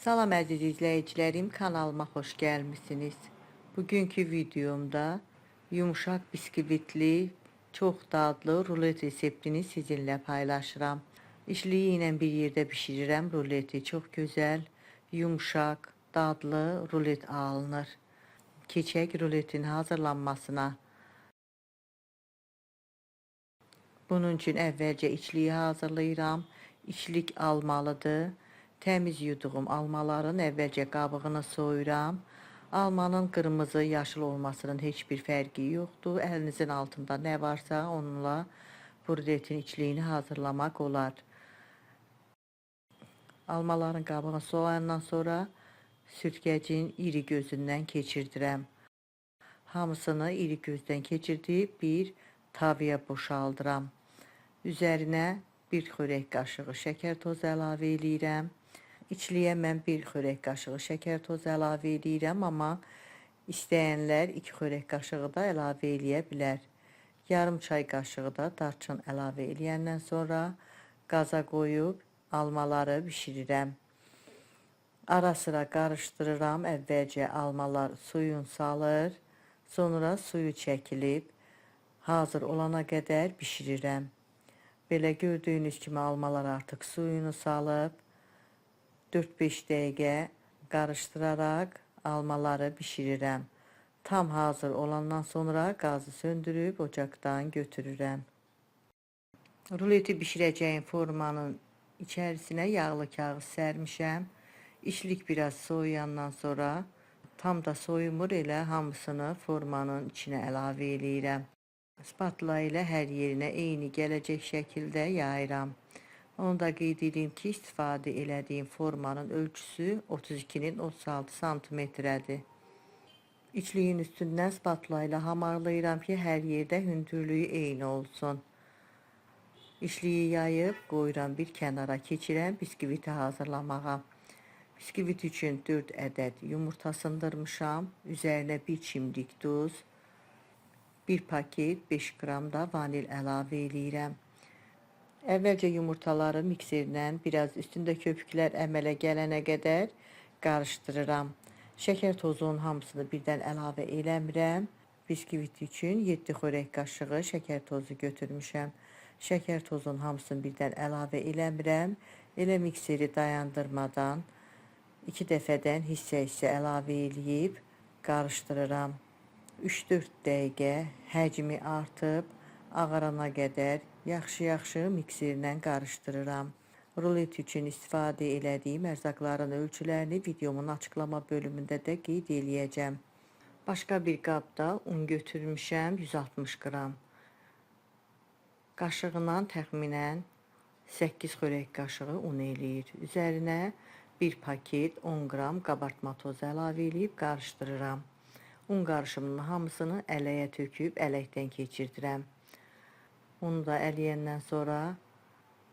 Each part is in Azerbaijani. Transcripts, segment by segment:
Salam əziz izləyicilərim, kanalıma xoş gəlmisiniz. Bugünkü videomda yumuşaq biskvitli, çox dadlı rulet reseptini sizinlə paylaşıram. İşliyi ilə bir yerdə bişirirəm ruleti. Çox gözəl, yumuşaq, dadlı rulet alınır. Keçək ruletin hazırlanmasına. Bunun üçün əvvəlcə içliyi hazırlayıram. İçlik almalıdır. Təmiz yuduğum almaların əvvəlcə qabığını soyuram. Almanın qırmızı, yaşıl olmasının heç bir fərqi yoxdur. Əlinizin altında nə varsa onunla bu ruletin içliyini hazırlamaq olar. Almaların qabığını soyandan sonra sürtkəcin iri gözündən keçirdirəm. Hamısını iri gözdən keçirdib bir tavaya boşaldıram. Üzərinə bir xörək qaşığı şəkər tozu əlavə edirəm. İçliyə mən bir xörək qaşığı şəkər tozu əlavə edirəm, amma istəyənlər 2 xörək qaşığı da əlavə eləyə bilər. Yarım çay qaşığı da darçın əlavə eləyəndən sonra qaza qoyub almaları bişirirəm. Ara sıra qarışdırıram. Əvvəlcə almalar suyun salır, sonra suyu çəkilib hazır olana qədər bişirirəm. Belə gördüyünüz kimi almalar artıq suyunu salıb 4-5 dəqiqə qarışdıraraq almaları bişirirəm. Tam hazır olandan sonra qazı söndürüb ocaqdan götürürəm. Ruleti bişirəcəyim formanın içərisinə yağlı kağız sərmişəm. İçlik biraz soğuyandan sonra tam da soyumur, elə hamısını formanın içinə əlavə eləyirəm. Spatula ilə hər yerinə eyni gələcək şəkildə yayıram. Onu da qeyd edeyim ki, istifadə elədiyim formanın ölçüsü 32-nin 36 santimetrədir. İçliyin üstündən spatula ilə hamarlayıram ki, hər yerdə hündürlüyü eyni olsun. İçliyi yayıb qoyuram bir kənara, keçirəm biskviti hazırlamağa. Biskvit üçün 4 ədəd yumurta sındırmışam. Üzərinə 1 çimdik duz, 1 paket 5 qram da vanil əlavə eləyirəm. Əvvəlcə yumurtaları mikserlə biraz üstündə köpüklər əmələ gələnə qədər qarışdırıram. Şəkər tozunun hamısını birdən əlavə eləmirəm. Biskvit üçün 7 xörək qaşığı şəkər tozu götürmüşəm. Şəkər tozunun hamısını birdən əlavə eləmirəm. Elə mikseri dayandırmadan 2 dəfədən hissə-hissə əlavə eləyib qarışdırıram. 3-4 dəqiqə həcmi artıb ağarana qədər yaxşı-yaxşı mikserlə qarışdırıram. Rulet üçün istifadə elədiyim ərzaqların ölçülərini videomun açıqlama bölümündə də qeyd eləyəcəm. Başqa bir qabda un götürmüşəm 160 qram. Qaşığına təxminən 8 xörək qaşığı un eləyir. Üzərinə 1 paket 10 qram qabartma tozu əlavə eləyib qarışdırıram. Un qarışımının hamısını ələyə töküb ələkdən keçirdirəm. Onu da ələyəndən sonra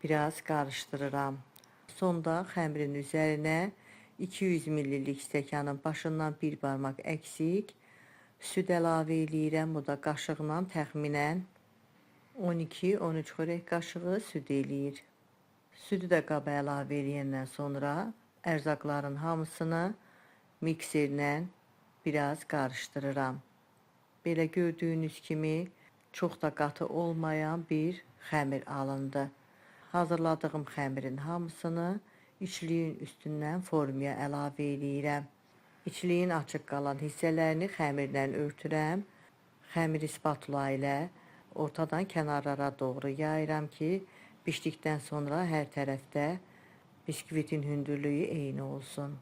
biraz qarışdırıram. Sonda xəmirin üzərinə 200 ml stəkanın başından bir barmaq əksik süd əlavə eləyirəm. Bu da qaşıqla təxminən 12-13 xörək qaşığı süd eləyir. Südü də qaba əlavə eləyəndən sonra ərzaqların hamısını mikserlə biraz qarışdırıram. Belə gördüyünüz kimi çox da qatı olmayan bir xəmir alındı. Hazırladığım xəmirin hamısını içliyin üstündən formaya əlavə eləyirəm. İçliyin açıq qalan hissələrini xəmirlə örtürəm. Xəmiri spatula ilə ortadan kənarlara doğru yayıram ki, bişdikdən sonra hər tərəfdə biskvitin hündürlüyü eyni olsun.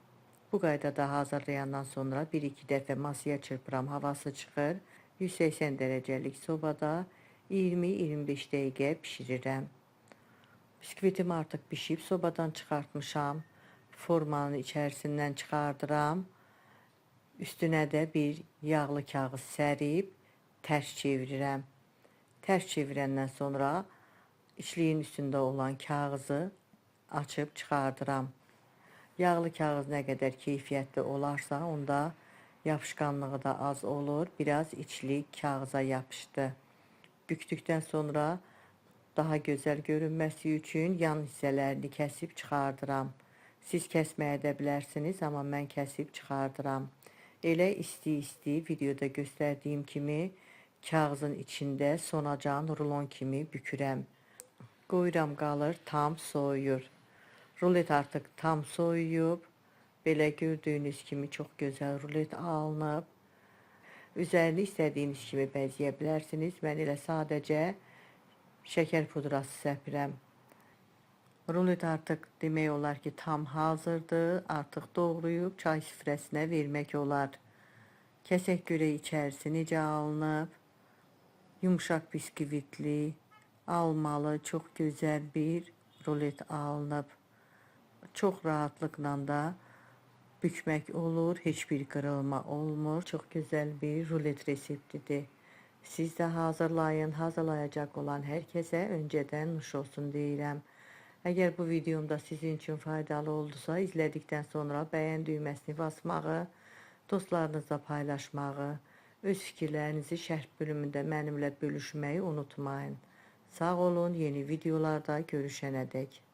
Bu qaydada hazırlayandan sonra 1-2 dəfə masaya çırpıram, havası çıxır. 180 dərəcəlik sobada 20-25 dəqiqə bişirirəm. Biskvitim artıq bişib sobadan çıxartmışam. Formanın içərisindən çıxardıram. Üstünə də bir yağlı kağız sərib tərs çevirirəm. Tərs çevirəndən sonra içliyin üstündə olan kağızı açıb çıxardıram. Yağlı kağız nə qədər keyfiyyətli olarsa, onda yapışqanlığı da az olur. Biraz içlik kağıza yapışdı. Bükdükdən sonra daha gözəl görünməsi üçün yan hissələrini kəsib çıxardıram. Siz kəsməyə də bilərsiniz, amma mən kəsib çıxardıram. Elə isti-isti videoda göstərdiyim kimi kağızın içində sonacan rulon kimi bükürəm. Qoyuram, qalır, tam soyuyur. Rulet artıq tam soyuyub. Belə gördüyünüz kimi çox gözəl rulet alınıb. Üzərini istədiyiniz kimi bəzəyə bilərsiniz. Mən elə sadəcə şəkər pudrası səpirəm. Rulet artıq demək olar ki, tam hazırdır. Artıq doğrayıb çay süfrəsinə vermək olar. Kəsək görək içərisi necə alınıb. Yumuşaq biskvitli, almalı, çox gözəl bir rulet alınıb. Çox rahatlıqla da bükmək olur, heç bir qırılma olmur. Çox gözəl bir rulet reseptidir. Siz də hazırlayın, hazırlayacaq olan hər kəsə öncədən nuş olsun deyirəm. Əgər bu videomda sizin üçün faydalı oldusa, izlədikdən sonra bəyən düyməsini basmağı, dostlarınızla paylaşmağı, öz fikirlərinizi şərh bölümündə mənimlə bölüşməyi unutmayın. Sağ olun, yeni videolarda görüşənədək.